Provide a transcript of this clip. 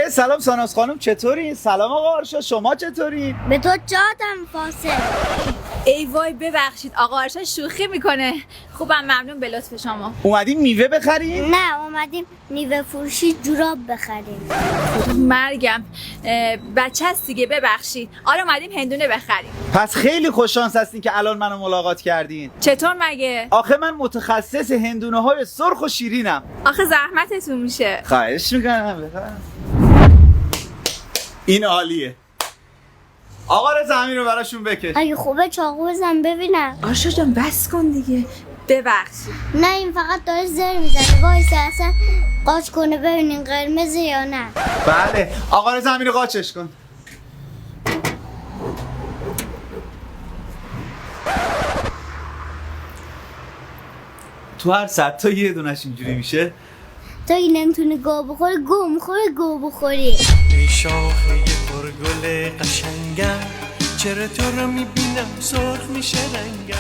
سلام ساناز خانم، چطورین؟ سلام آقا آرشا، شما چطورین؟ به تو جادم فاصل. ای وای ببخشید آقا آرشا شوخی میکنه. خوبم، ممنون به لطف شما. اومدیم میوه بخریم؟ نه، اومدیم میوه فروشی جوراب بخریم. مرگم، بچه هست دیگه، ببخشید. آره اومدیم هندونه بخریم. پس خیلی خوششانس هستین که الان منو ملاقات کردین. چطور مگه؟ آخه من متخصص هندونه های سرخ و شیرینم. آخه زحمتتون میشه. خواهش میکنم بفرم. این عالیه. آقا رضا همین رو براشون بکش. اگه خوبه چاقو بزن ببینم. آرشا جان بس کن دیگه. ببخشید. نه این فقط داره زر میزنه. وایسا اصلا قاچ کنه ببینین قرمزه یا نه. بله آقا رضا همین رو قاچش کن. تو هر 100 تا یه دونش اینجوری میشه. تا این نمیتونه گو بخوره، گو میخوره، گو بخوری. ای شاخه پرگل قشنگم، چرا تو رو میبینم سرخ میشه رنگم.